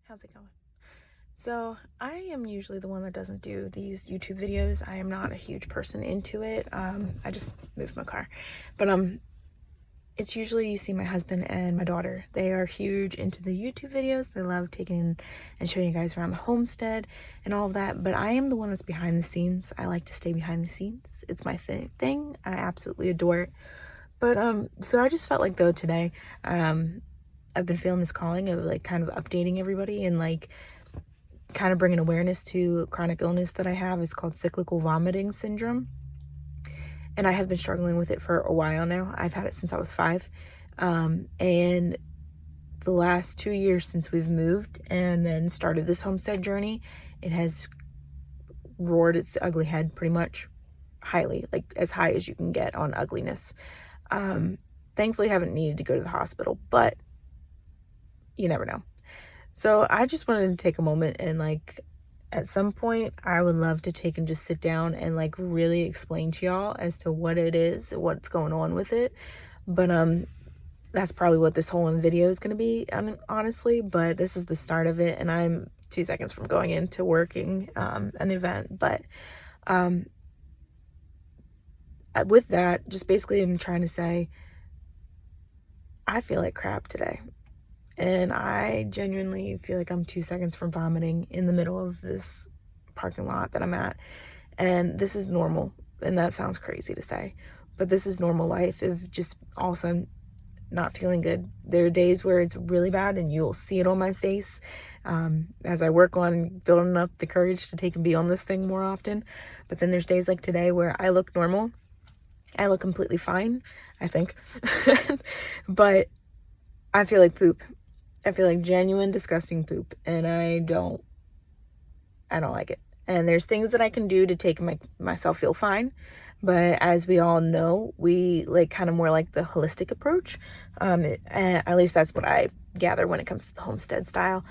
How's it going? So I am usually the one that doesn't do these YouTube videos. I am not a huge person into it. I just moved my car, but it's usually you see my husband and my daughter. They are huge into the YouTube videos. They love taking and showing you guys around the homestead and all of that, but I am the one that's behind the scenes. I like to stay behind the scenes. It's my thing. I absolutely adore it. But so I just felt like though today I've been feeling this calling of like kind of updating everybody and like kind of bringing awareness to a chronic illness that I have. Is called cyclical vomiting syndrome. And I have been struggling with it for a while now. I've had it since I was 5. And the last 2 years since we've moved and then started this homestead journey, it has roared its ugly head pretty much highly, like as high as you can get on ugliness. Thankfully, I haven't needed to go to the hospital, but you never know. So I just wanted to take a moment and like at some point I would love to take and just sit down and like really explain to y'all as to what it is, what's going on with it. But that's probably what this whole video is going to be, honestly, but this is the start of it and I'm 2 seconds from going into working an event. But with that, just basically I'm trying to say I feel like crap today. And I genuinely feel like I'm 2 seconds from vomiting in the middle of this parking lot that I'm at. And this is normal. And that sounds crazy to say, but this is normal life of just all of a sudden not feeling good. There are days where it's really bad and you'll see it on my face as I work on building up the courage to take and be on this thing more often. But then there's days like today where I look normal. I look completely fine, I think. But I feel like poop. I feel like genuine, disgusting poop, and I don't like it. And there's things that I can do to take myself feel fine, but as we all know, we like kind of more like the holistic approach. And at least that's what I gather when it comes to the homestead style.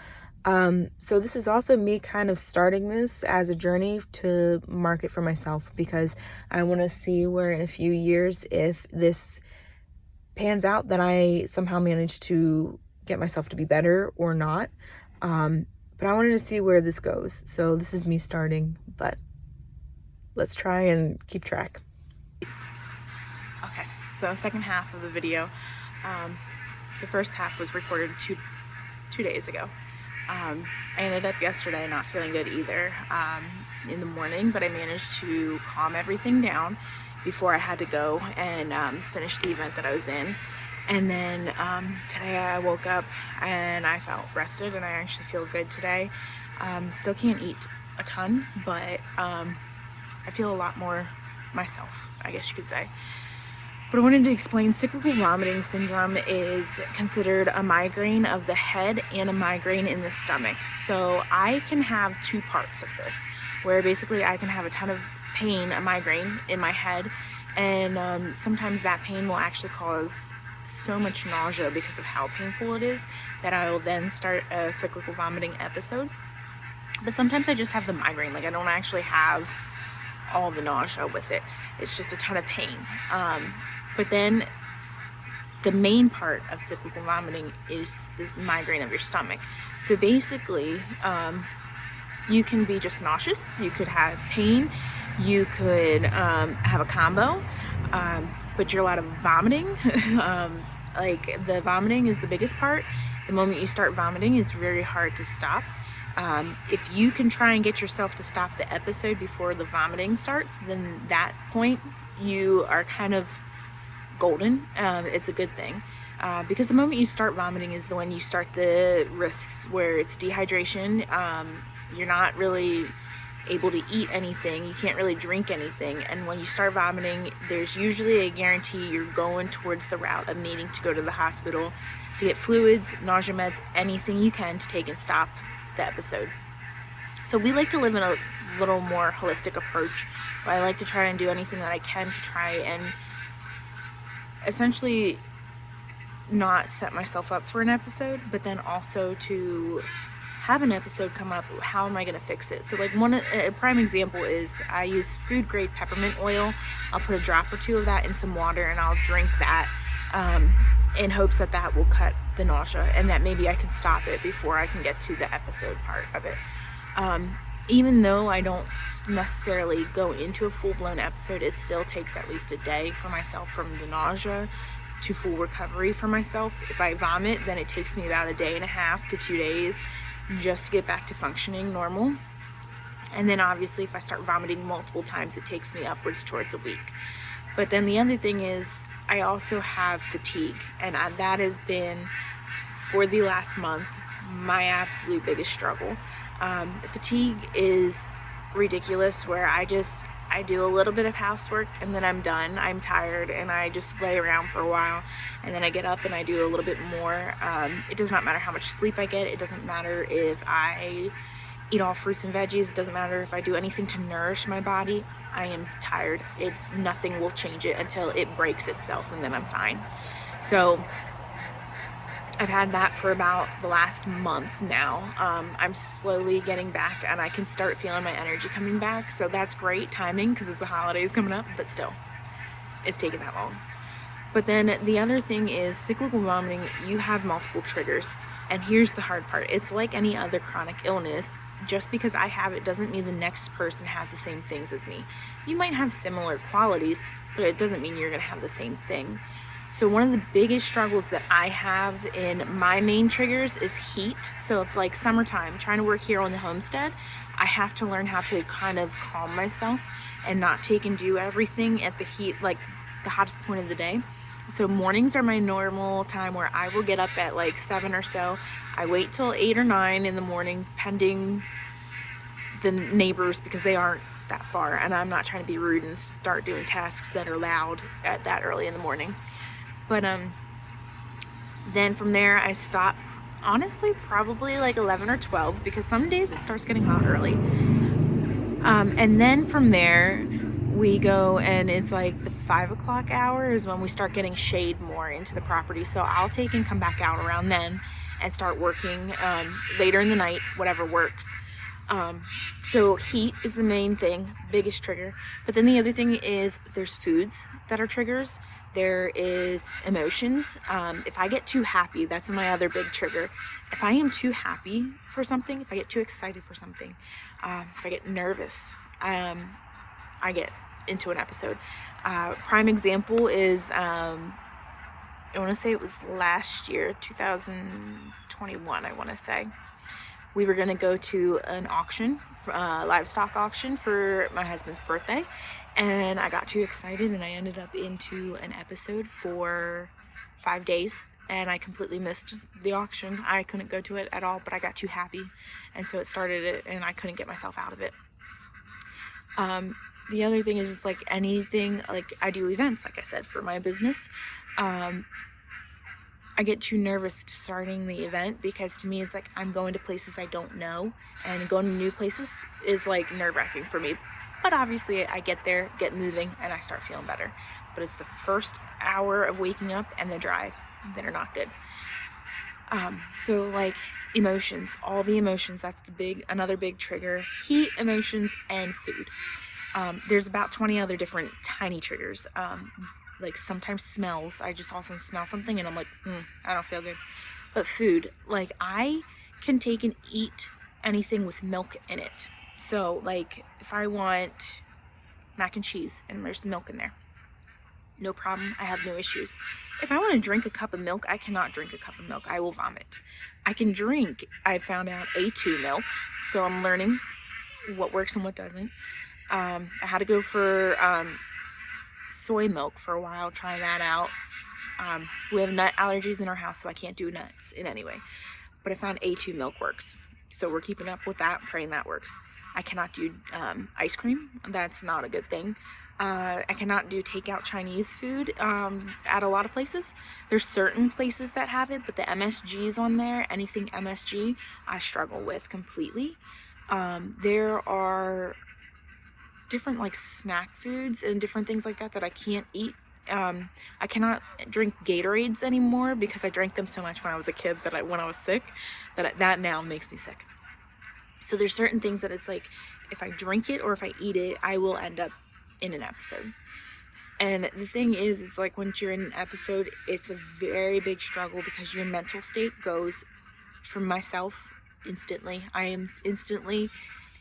So this is also me kind of starting this as a journey to market for myself, because I want to see where in a few years, if this pans out, that I somehow manage to get myself to be better or not. But I wanted to see where this goes. So this is me starting, but let's try and keep track. Okay, so second half of the video. The first half was recorded two days ago. I ended up yesterday not feeling good either in the morning, but I managed to calm everything down before I had to go and finish the event that I was in. And then today I woke up and I felt rested and I actually feel good today. Still can't eat a ton, but I feel a lot more myself, I guess you could say. But I wanted to explain cyclical vomiting syndrome is considered a migraine of the head and a migraine in the stomach. So I can have 2 parts of this, where basically I can have a ton of pain, a migraine in my head, and sometimes that pain will actually cause so much nausea because of how painful it is that I will then start a cyclical vomiting episode. But sometimes I just have the migraine, like I don't actually have all the nausea with it. It's just a ton of pain. But then the main part of cyclical vomiting is this migraine of your stomach. So basically, you can be just nauseous, you could have pain, you could have a combo, but you're a lot of vomiting. Like the vomiting is the biggest part. The moment you start vomiting, it's very hard to stop. If you can try and get yourself to stop the episode before the vomiting starts, then that point you are kind of golden. It's a good thing. Because the moment you start vomiting is the when you start the risks, where it's dehydration. You're not really able to eat anything, you can't really drink anything, and when you start vomiting, there's usually a guarantee you're going towards the route of needing to go to the hospital to get fluids, nausea meds, anything you can to take and stop the episode. So we like to live in a little more holistic approach, where I like to try and do anything that I can to try and essentially not set myself up for an episode, but then also to have an episode come up, how am I going to fix it? So like a prime example is I use food grade peppermint oil. I'll put a drop or 2 of that in some water and I'll drink that in hopes that that will cut the nausea and that maybe I can stop it before I can get to the episode part of it. Even though I don't necessarily go into a full-blown episode, it still takes at least a day for myself from the nausea to full recovery for myself. If I vomit, then it takes me about a day and a half to 2 days just to get back to functioning normal. And then obviously if I start vomiting multiple times, it takes me upwards towards a week. But then the other thing is I also have fatigue, and that has been, for the last month, my absolute biggest struggle. Fatigue is ridiculous, where I do a little bit of housework and then I'm done. I'm tired and I just lay around for a while, and then I get up and I do a little bit more. It does not matter how much sleep I get. It doesn't matter if I eat all fruits and veggies. It doesn't matter if I do anything to nourish my body. I am tired. Nothing will change it until it breaks itself, and then I'm fine. So I've had that for about the last month now. I'm slowly getting back, and I can start feeling my energy coming back. So that's great timing because it's the holidays coming up, but still, it's taken that long. But then the other thing is cyclical vomiting. You have multiple triggers, and here's the hard part. It's like any other chronic illness. Just because I have it doesn't mean the next person has the same things as me. You might have similar qualities, but it doesn't mean you're gonna have the same thing. So one of the biggest struggles that I have in my main triggers is heat. So if like summertime, trying to work here on the homestead, I have to learn how to kind of calm myself and not take and do everything at the heat, like the hottest point of the day. So mornings are my normal time where I will get up at like 7 or so. I wait till 8 or 9 in the morning, pending the neighbors, because they aren't that far, and I'm not trying to be rude and start doing tasks that are loud at that early in the morning. But then from there I stop, honestly, probably like 11 or 12, because some days it starts getting hot early. And then from there we go, and it's like the 5 o'clock hour is when we start getting shade more into the property. So I'll take and come back out around then and start working later in the night, whatever works. So heat is the main thing, biggest trigger. But then the other thing is there's foods that are triggers. There is emotions. If I get too happy, that's my other big trigger. If I am too happy for something, if I get too excited for something, if I get nervous, I get into an episode. Prime example is, I want to say it was last year, 2021, I want to say. We were going to go to an auction, livestock auction, for my husband's birthday, and I got too excited and I ended up into an episode for 5 days, and I completely missed the auction. I couldn't go to it at all, but I got too happy, and so it started it, and I couldn't get myself out of it. The other thing is like anything, like I do events, like I said, for my business. I get too nervous to starting the event, because to me it's like I'm going to places I don't know, and going to new places is like nerve-wracking for me. But obviously I get there, get moving, and I start feeling better. But it's the first hour of waking up and the drive that are not good. So like emotions, all the emotions, that's another big trigger. Heat, emotions, and food. There's about 20 other different tiny triggers. Like sometimes smells. I just all of a sudden smell something and I'm like, I don't feel good. But food, like I can take and eat anything with milk in it. So like if I want mac and cheese and there's milk in there, no problem. I have no issues. If I want to drink a cup of milk, I cannot drink a cup of milk. I will vomit. I can drink, I found out, A2 milk. So I'm learning what works and what doesn't. I had to go for soy milk for a while, trying that out. We have nut allergies in our house, so I can't do nuts in any way. But I found A2 milk works. So we're keeping up with that, praying that works. I cannot do ice cream. That's not a good thing. I cannot do takeout Chinese food at a lot of places. There's certain places that have it, but the MSGs on there, anything MSG, I struggle with completely. There are different like snack foods and different things like that I can't eat. I cannot drink Gatorades anymore because I drank them so much when I was a kid that when I was sick, that now makes me sick. So there's certain things that it's like if I drink it or if I eat it, I will end up in an episode. And the thing is like once you're in an episode, it's a very big struggle because your mental state goes, for myself, instantly. I am instantly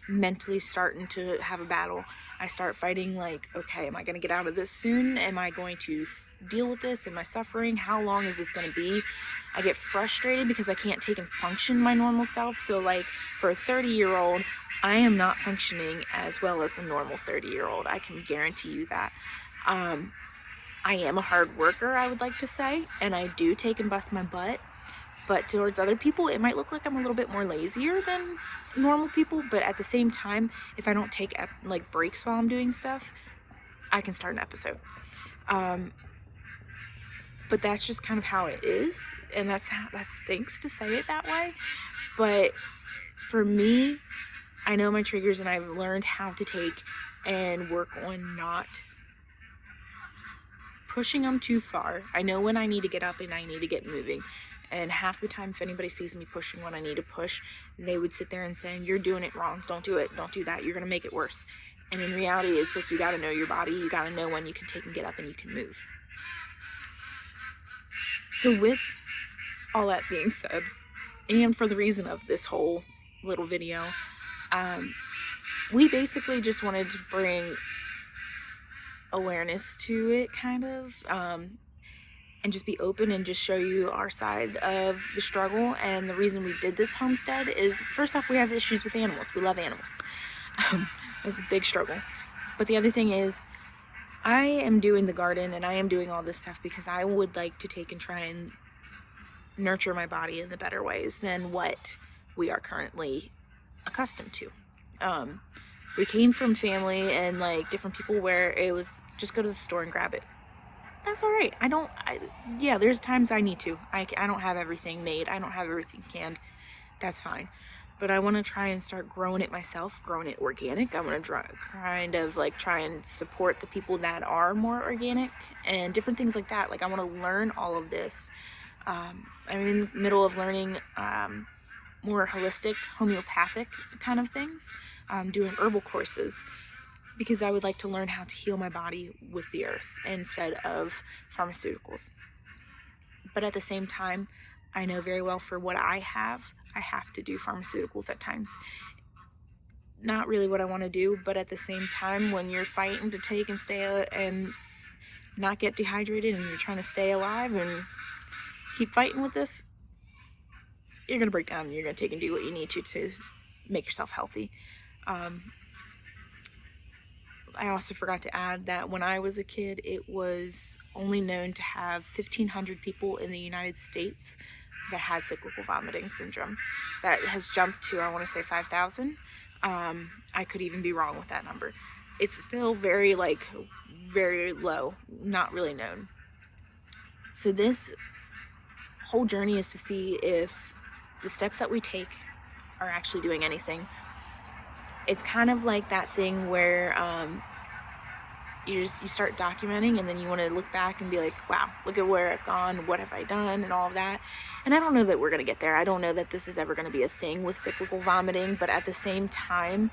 mentally starting to have a battle. I start fighting like, okay, am I going to get out of this soon? Am I going to deal with this? Am I suffering? How long is this going to be? I get frustrated because I can't take and function my normal self. So like for a 30-year-old, I am not functioning as well as a normal 30-year-old. I can guarantee you that. I am a hard worker, I would like to say, and I do take and bust my butt. But towards other people, it might look like I'm a little bit more lazier than normal people. But at the same time, if I don't take like breaks while I'm doing stuff, I can start an episode. But that's just kind of how it is. And that stinks to say it that way. But for me, I know my triggers and I've learned how to take and work on not pushing them too far. I know when I need to get up and I need to get moving. And half the time, if anybody sees me pushing when I need to push, they would sit there and say, you're doing it wrong. Don't do it. Don't do that. You're going to make it worse. And in reality, it's like you got to know your body. You got to know when you can take and get up and you can move. So with all that being said, and for the reason of this whole little video, we basically just wanted to bring awareness to it, kind of, and just be open and just show you our side of the struggle. And the reason we did this homestead is, first off, we have issues with animals. We love animals. It's a big struggle. But the other thing is, I am doing the garden and I am doing all this stuff because I would like to take and try and nurture my body in the better ways than what we are currently accustomed to. We came from family and like different people where it was just go to the store and grab it. That's all right. Yeah, there's times I need to. I don't have everything made. I don't have everything canned. That's fine. But I want to try and start growing it myself, growing it organic. I want to try and support the people that are more organic and different things like that. Like I want to learn all of this. I'm in the middle of learning more holistic, homeopathic kind of things, doing herbal courses, because I would like to learn how to heal my body with the earth instead of pharmaceuticals. But at the same time, I know very well for what I have to do pharmaceuticals at times. Not really what I want to do, but at the same time, when you're fighting to take and stay and not get dehydrated and you're trying to stay alive and keep fighting with this, you're going to break down and you're going to take and do what you need to make yourself healthy. I also forgot to add that when I was a kid, it was only known to have 1,500 people in the United States that had cyclical vomiting syndrome. That has jumped to, I want to say 5,000. I could even be wrong with that number. It's still very low, not really known. So this whole journey is to see if the steps that we take are actually doing anything. It's kind of like that thing where you start documenting and then you want to look back and be like, wow, look at where I've gone, what have I done, and all of that. And I don't know that we're going to get there. I don't know that this is ever going to be a thing with cyclical vomiting, but at the same time,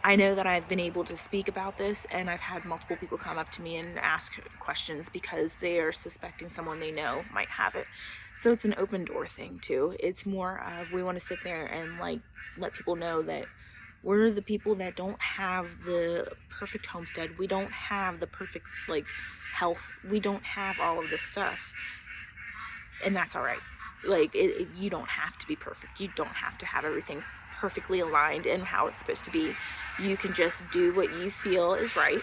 I know that I've been able to speak about this, and I've had multiple people come up to me and ask questions because they are suspecting someone they know might have it. So it's an open door thing too. It's more of, we want to sit there and let people know that we're the people that don't have the perfect homestead. We don't have the perfect health. We don't have all of this stuff, and that's all right. You don't have to be perfect. You don't have to have everything perfectly aligned and how it's supposed to be. You can just do what you feel is right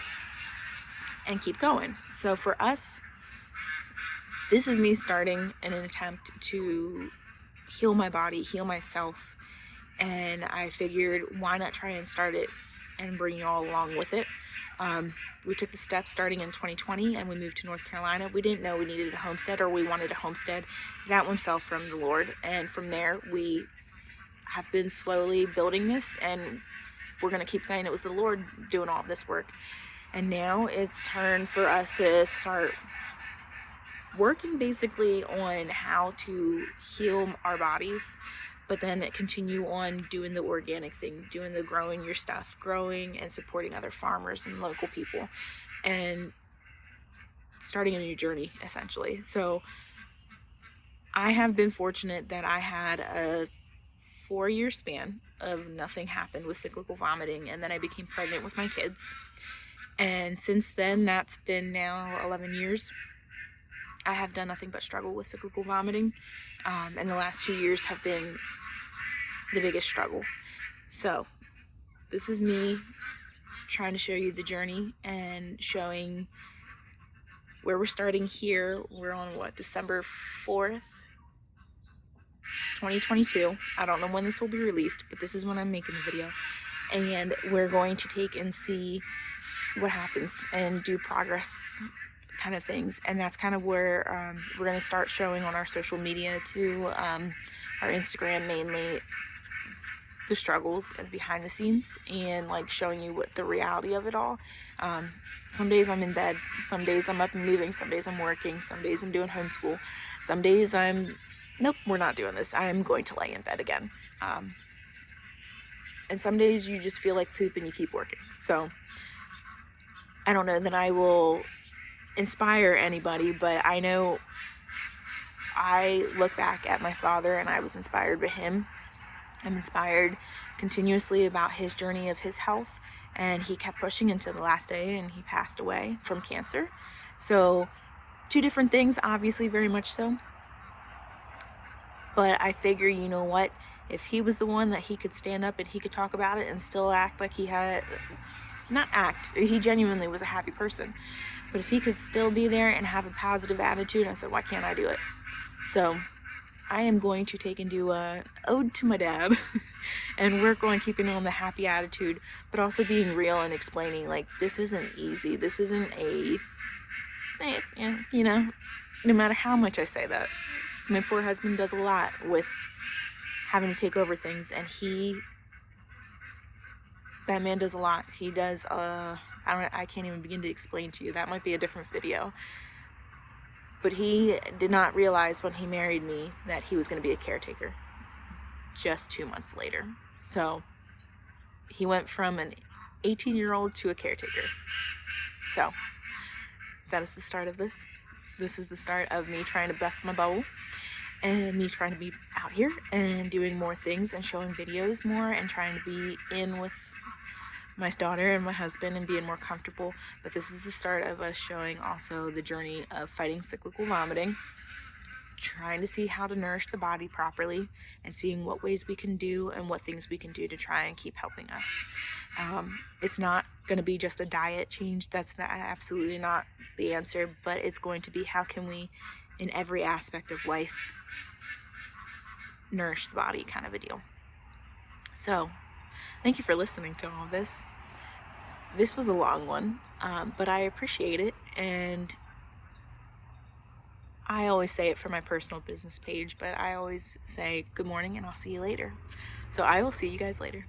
and keep going. So for us, this is me starting in an attempt to heal my body, heal myself. And I figured, why not try and start it and bring you all along with it. We took the steps starting in 2020 and we moved to North Carolina. We didn't know we needed a homestead or we wanted a homestead. That one fell from the Lord. And from there, we have been slowly building this, and we're going to keep saying it was the Lord doing all of this work. And now it's time for us to start working basically on how to heal our bodies, but then continue on doing the organic thing, doing the growing your stuff, growing and supporting other farmers and local people. and starting a new journey, essentially. So I have been fortunate that I had a 4-year span of nothing happened with cyclical vomiting, and then I became pregnant with my kids. And since then, that's been now 11 years, I have done nothing but struggle with cyclical vomiting. And the last 2 years have been the biggest struggle. So this is me trying to show you the journey and showing where we're starting here. We're on what, December 4th, 2022. I don't know when this will be released, but this is when I'm making the video. And we're going to take and see what happens and do progress kind of things. And that's kind of where we're going to start showing on our social media too, our Instagram mainly, the struggles and behind the scenes, and like showing you what the reality of it all. Some days I'm in bed, some days I'm up and moving, some days I'm working, some days I'm doing homeschool, some days nope, we're not doing this, I'm going to lay in bed again. And some days you just feel like poop and you keep working. So I don't know that I will inspire anybody, but I know I look back at my father and I was inspired by him. I'm inspired continuously about his journey of his health, and he kept pushing until the last day, and he passed away from cancer. So 2 different things, obviously, very much so. But I figure, you know what, if he was the one that he could stand up and he could talk about it and still act like he had, not act, he genuinely was a happy person, but if he could still be there and have a positive attitude, I said, why can't I do it? So I am going to take and do a ode to my dad and work on keeping on the happy attitude, but also being real and explaining, like, this isn't easy. This isn't you know, no matter how much I say that. My poor husband does a lot with having to take over things, and that man does a lot. He does, I can't even begin to explain to you. That might be a different video. But he did not realize when he married me that he was going to be a caretaker just 2 months later. So he went from an 18-year-old to a caretaker. So that is the start of this. This is the start of me trying to bust my bubble and me trying to be out here and doing more things and showing videos more and trying to be in with my daughter and my husband and being more comfortable. But this is the start of us showing also the journey of fighting cyclical vomiting, trying to see how to nourish the body properly, and seeing what ways we can do and what things we can do to try and keep helping us. It's not going to be just a diet change. That's absolutely not the answer, but it's going to be how can we, in every aspect of life, nourish the body kind of a deal. So thank you for listening to all of this. This was a long one, but I appreciate it, and I always say it for my personal business page, but I always say good morning and I'll see you later. So I will see you guys later.